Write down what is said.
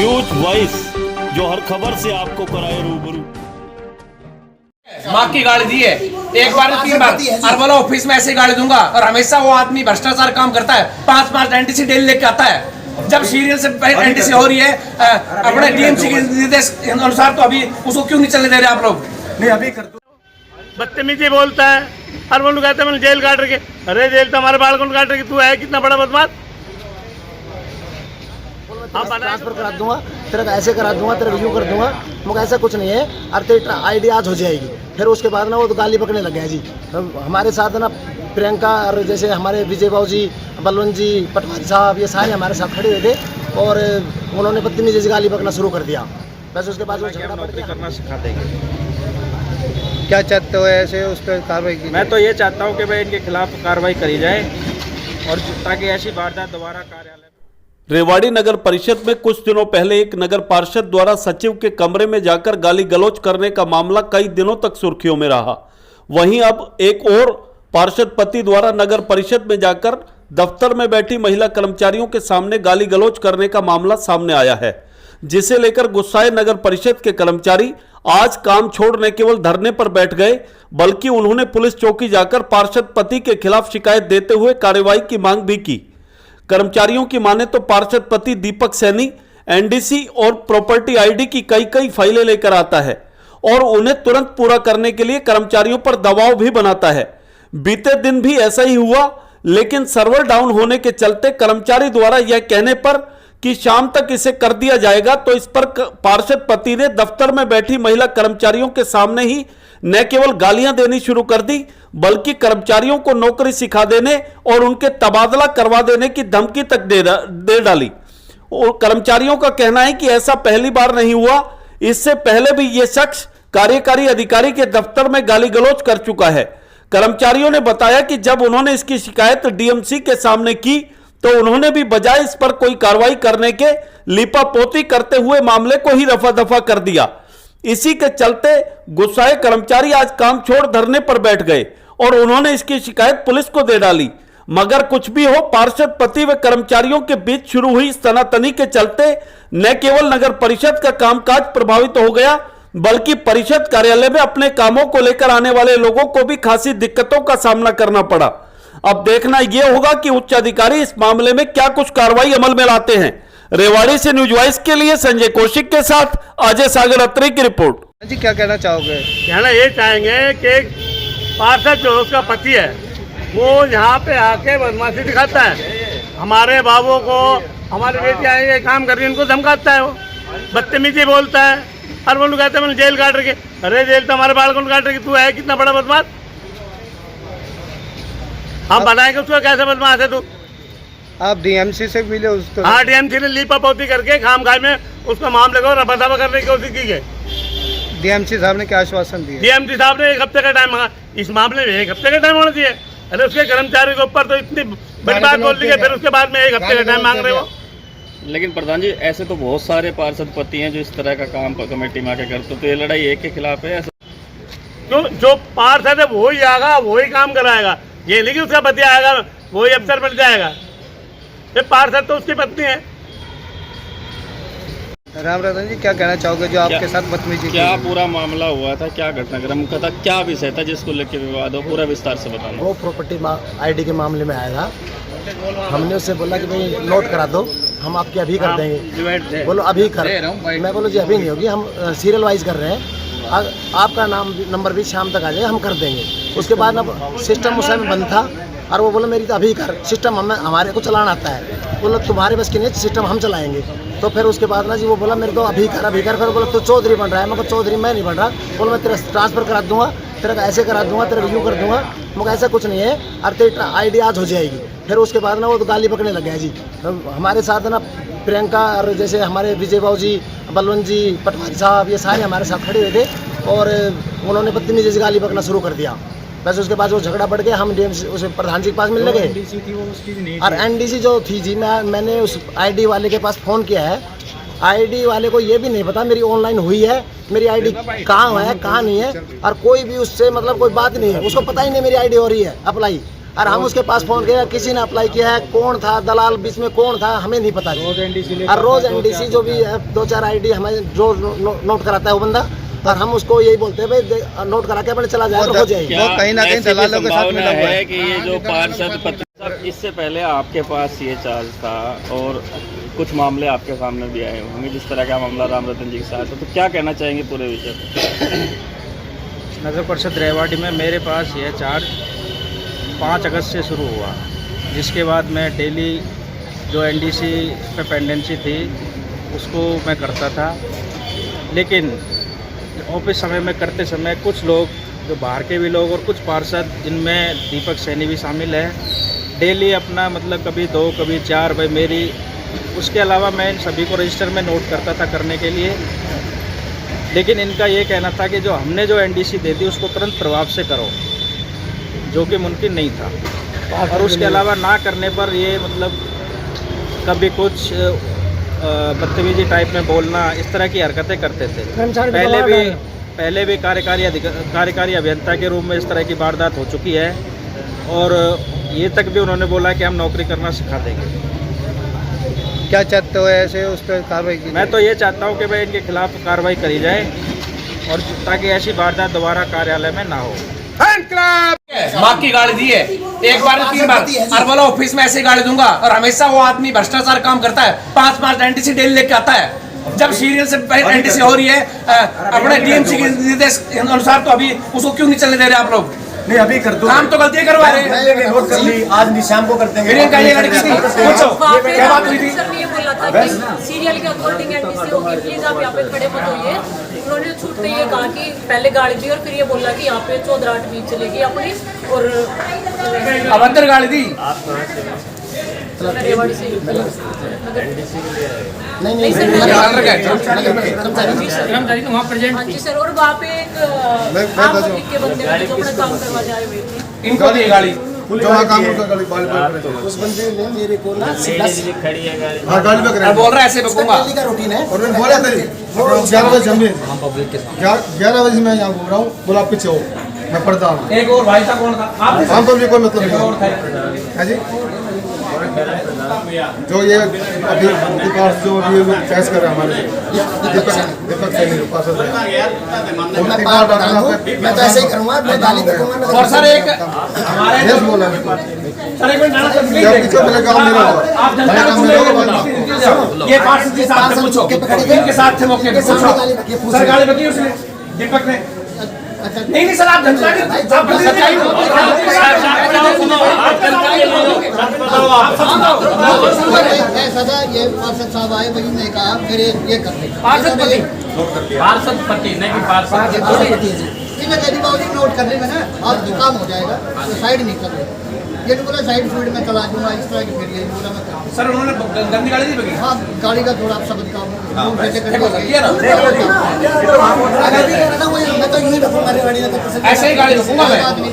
News voice, जो हर खबर से आपको कराए रूबरू। माँ की गाड़ी दी है, एक बार 3 बार, और बोला ऑफिस में ऐसे गाड़ी दूंगा। और हमेशा वो आदमी भ्रष्टाचार काम करता है, 5-5 एनटीसी डेली लेके आता है। जब सीरियल से एनटीसी हो रही है अपने डीएमसी के निर्देश अनुसार, तो अभी उसको क्यों नहीं चलने दे रहे आप लोग? नहीं अभी कर दो। बदतमीजी बोलता है, हर बोलू कहते हैं मैंने जेल काट रखे। अरे जेल तो हमारे बाल को काट रखे, तू है कितना बड़ा बदमाश। हाँ, ट्रांसफर करा दूंगा, तेरा ऐसे करा दूंगा, तेरा रिव्यू कर दूंगा। मुझे ऐसा कुछ नहीं है, और तेरी आईडी आज हो जाएगी। फिर उसके बाद ना वो तो गाली पकड़ने लग गया जी। हमारे साथ ना प्रियंका और जैसे हमारे विजय बाबू जी, बलवंत जी, पटवारी साहब, ये सारे हमारे साथ खड़े हुए थे और उन्होंने बदतमीजी से गाली पकड़ना शुरू कर दिया। बस उसके बाद वो झगड़ा नौकरी करना सिखा देंगे। क्या चाहते हो ऐसे उस पर कार्रवाई की? मैं तो ये चाहता हूँ कि भाई इनके खिलाफ कार्रवाई करी जाए और ताकि ऐसी वारदात दोबारा कार्यालय। रेवाड़ी नगर परिषद में कुछ दिनों पहले एक नगर पार्षद द्वारा सचिव के कमरे में जाकर गाली गलौज करने का मामला कई दिनों तक सुर्खियों में रहा। वहीं अब एक और पार्षद पति द्वारा नगर परिषद में जाकर दफ्तर में बैठी महिला कर्मचारियों के सामने गाली गलौज करने का मामला सामने आया है, जिसे लेकर गुस्साए नगर परिषद के कर्मचारी आज काम छोड़ न केवल धरने पर बैठ गए, बल्कि उन्होंने पुलिस चौकी जाकर पार्षद पति के खिलाफ शिकायत देते हुए कार्रवाई की मांग भी की। कर्मचारियों की माने तो पार्षद पति दीपक सैनी एनडीसी और प्रॉपर्टी आईडी की कई फाइलें लेकर आता है और उन्हें तुरंत पूरा करने के लिए कर्मचारियों पर दबाव भी बनाता है। बीते दिन भी ऐसा ही हुआ, लेकिन सर्वर डाउन होने के चलते कर्मचारी द्वारा यह कहने पर कि शाम तक इसे कर दिया जाएगा, तो इस पर पार्षद पति ने दफ्तर में बैठी महिला कर्मचारियों के सामने ही न केवल गालियां देनी शुरू कर दी, बल्कि कर्मचारियों को नौकरी सिखा देने और उनके तबादला करवा देने की धमकी तक दे डाली। और कर्मचारियों का कहना है कि ऐसा पहली बार नहीं हुआ, इससे पहले भी यह शख्स कार्यकारी अधिकारी के दफ्तर में गाली गलौज कर चुका है। कर्मचारियों ने बताया कि जब उन्होंने इसकी शिकायत डीएमसी के सामने की, तो उन्होंने भी बजाय इस पर कोई कार्रवाई करने के लीपापोती करते हुए मामले को ही रफा दफा कर दिया। इसी के चलते गुस्साए कर्मचारी आज काम छोड़ धरने पर बैठ गए और उन्होंने इसकी शिकायत पुलिस को दे डाली। मगर कुछ भी हो, पार्षद पति व कर्मचारियों के बीच शुरू हुई इस तनातनी के चलते न केवल नगर परिषद का कामकाज प्रभावित हो गया, बल्कि परिषद कार्यालय में अपने कामों को लेकर आने वाले लोगों को भी खासी दिक्कतों का सामना करना पड़ा। अब देखना यह होगा कि उच्च अधिकारी इस मामले में क्या कुछ कार्रवाई अमल में लाते हैं। रेवाड़ी से न्यूज वॉइस के लिए संजय कौशिक के साथ अजय सागर अत्री की रिपोर्ट। जी क्या कहना चाहोगे? कहना ये चाहेंगे कि पार्षद जो उसका पति है वो यहाँ पे आके बदमाशी दिखाता है, हमारे बाबू को, हमारी बेटियाँ ये काम कर रही है उनको धमकाता है, वो बदतमीजी बोलता है, हर बोलू कहते हैं मैंने जेल काट रखे। अरे जेल तो हमारे बाल को काट रखे, तू है कितना बड़ा बदमाश। हम बताएंगे उसको कैसे बदमाश है तू। आप डीएमसी से मिले उसको? हाँ, डीएमसी ने लीपापोती करके खामखाई में उसका मामले को रफा दफा करने की कोशिश की है। डीएमसी साहब ने क्या आश्वासन दिया? डीएमसी साहब ने 1 हफ्ते का टाइम मांगा, इस मामले में 1 हफ्ते का टाइम होना चाहिए। अरे उसके कर्मचारी के ऊपर तो इतनी बड़ी बात बोल दी है, फिर उसके बाद में 1 हफ्ते का टाइम मांग रहे हो। लेकिन प्रधान जी ऐसे तो बहुत सारे पार्षद पति हैं जो इस तरह का काम कमेटी में आके करते, तो ये लड़ाई एक के खिलाफ है। जो पार्षद है वही आएगा, वही काम कराएगा, ये नहीं कि उसका पति आएगा वही अफसर बन जाएगा। ये पार्षद तो उसकी पत्नी है। राम रतन जी क्या कहना चाहोगे जो आपके साथ बदतमीजी? क्या पूरा मामला हुआ था, क्या घटनाक्रम था, क्या विषय था जिसको लेकर विवाद हो, पूरा विस्तार से बताना। वो प्रॉपर्टी आईडी के मामले में आया था। हमने उससे बोला कि भाई नोट करा दो, हम आपके अभी कर देंगे। बोलो अभी कर, मैं बोलो जी अभी नहीं होगी, हम सीरियल वाइज कर रहे हैं, आपका नंबर भी शाम तक आ जाएगा, हम कर देंगे। उसके बाद अब सिस्टम उस समय बंद था और वो बोला मेरी तो अभी कर, सिस्टम हमारे को चलाना आता है। बोला तुम्हारे बस की नहीं, सिस्टम हम चलाएंगे। तो फिर उसके बाद ना जी वो बोला मेरे को अभी कर। फिर बोला तो चौधरी बन रहा है, मैं चौधरी मैं नहीं बन रहा। बोला मैं तेरा ट्रांसफर करा दूंगा, तेरा ऐसे करा दूंगा, तेरा रिव्यू कर दूंगा। मुझे ऐसा कुछ नहीं है, और तेरी आईडी आज हो जाएगी। फिर उसके बाद ना वो तो गाली पकड़ने लग गया जी। हमारे साथ ना प्रियंका और जैसे हमारे विजय बाबू जी, बलवंत जी, पटवारी साहब, ये सारे हमारे साथ खड़े हुए थे और उन्होंने बदतमीजी से गाली पकड़ना शुरू कर दिया। बस उसके बाद वो झगड़ा बढ़ गया, हम डीएमसी उस प्रधान जी के पास मिलने गए। और एनडीसी जो थी जी, मैंने उस आईडी वाले के पास फ़ोन किया है। आईडी वाले को ये भी नहीं पता मेरी ऑनलाइन हुई है, मेरी आईडी कहाँ है कहाँ नहीं है, और कोई भी उससे मतलब कोई बात नहीं है, उसको पता ही नहीं मेरी आईडी हो रही है अप्लाई। और हम उसके पास फोन किया, किसी ने अप्लाई किया है, कौन था दलाल बीच में, कौन था हमें नहीं पता। और रोज एनडीसी जो भी है 2-4 आईडी हमें जो नोट कराता है वो बंदा, और हम उसको यही बोलते हैं भाई नोट करा के अपने चला जाएगा, हो जाएगी। क्या कहीं ना कहीं दलालों के साथ मिला हुआ है कि ये जो पार्षद पत्र, इससे पहले आपके पास ये चार्ज था और कुछ मामले आपके सामने भी आए होंगे, जिस तरह का मामला राम रतन जी के साथ है, तो क्या कहना चाहेंगे पूरे विषय पर? नगर परिषद रेवाड़ी में मेरे पास यह चार्ज 5 अगस्त से शुरू हुआ, जिसके बाद मैं डेली जो एनडीसी पे पेंडेंसी थी उसको मैं करता था। लेकिन ऑफिस समय में करते समय कुछ लोग, जो बाहर के भी लोग और कुछ पार्षद, जिनमें दीपक सैनी भी शामिल है, डेली अपना मतलब कभी 2 कभी 4 भाई मेरी, उसके अलावा मैं इन सभी को रजिस्टर में नोट करता था करने के लिए। लेकिन इनका ये कहना था कि जो हमने जो एनडीसी दे दी उसको तुरंत प्रभाव से करो, जो कि मुमकिन नहीं था। और उसके अलावा ना करने पर ये मतलब कभी कुछ बदतमीजी टाइप में बोलना, इस तरह की हरकतें करते थे। पहले भी कार्यकारी अभियंता के रूप में इस तरह की वारदात हो चुकी है, और ये तक भी उन्होंने बोला कि हम नौकरी करना सिखा देंगे। क्या चाहते हो ऐसे उस पर कार्रवाई की? मैं तो ये चाहता हूँ कि भाई इनके खिलाफ कार्रवाई करी जाए, और ताकि ऐसी वारदात दोबारा कार्यालय में ना हो। माँ की गाली दी है, एक बार 3 बार, और बोला ऑफिस में ऐसे गाली दूंगा, और हमेशा वो आदमी भ्रष्टाचार काम करता है, 5-5 एनटीसी डेली लेके आता है। जब सीरियल से एनटीसी हो रही है अपने डीएमसी के निर्देश अनुसार, तो अभी उसको क्यों नहीं चलने दे रहे आप लोग? नहीं अभी कर दो, काम तो गलती करवा रहे हैं। नोट कर ली, आज नहीं शाम को कर देंगे। प्रियंका ये लड़की थी, पूछो क्या बात हुई थी? सर ने ये बोला था कि सीरियल के अकॉर्डिंग एनटीसी होगी, प्लीज आप यहाँ पे खड़े मत होइए। उन्होंने छूटते ये कहा कि पहले गाड़ी दी, और फिर ये बोला कि यहाँ पे 14 बीच चलेगी अपनी, और अब अंदर गाड़ी दी। रेवाड़ी से नहीं सर, वहाँ प्रेजेंट हाँ जी सर, और वहाँ पे एक आम पब्लिक के बंदे थे जो अपना काम करवा जाए हुए थे। इनको दी गाड़ी, जो काम उस बंदे ने मेरे को ना सीधा हाँ गाड़ी में और बोल रहा है ऐसे बकूंगा। डेली का रूटीन है। और मैंने बोला था 11 बजे हम 11 बजे मैं यहाँ घूम रहा हूँ, बोला आप पीछे हो, मैं पढ़ता हूँ। एक और भाई था, कौन था? आप हम पब्लिक कोई मतलब नहीं है जी। जो ये अभी उनके पास जो अभी बहस कर रहे हैं हमारे दीपक सैनी जो पार्षद है, मैं तो ऐसे ही करूँगा, मैं गाली करूँगा। और सर एक हमारे यस बोला है। सर एक मिनट जब पीछे मेरे काम मेरा हुआ, आप जनता को सुनेंगे, ये पार्षद के साथ पूछो, इनके साथ थे मौके पे, पूछो सर गाली बकी उसने दीपक ने। नहीं सर, आप जनता की सच्चाई सदा ये पार्षद साहब आए, वही ने कहा मेरे ये कर दे पार्षद पति नहीं कि पार्षद यदि बाबू नोट कर ले ना, आप काम हो जाएगा, तो साइड नहीं कर रहे। ये बोला साइड फील्ड में चला दूंगा, इस तरह की फिर ये बोला मैं सर उन्होंने गंदी गाड़ी दी बगी। हाँ, गाड़ी का थोड़ा आप शब्द काम ऐसे ही गाड़ी रखूंगा मैं। आदमी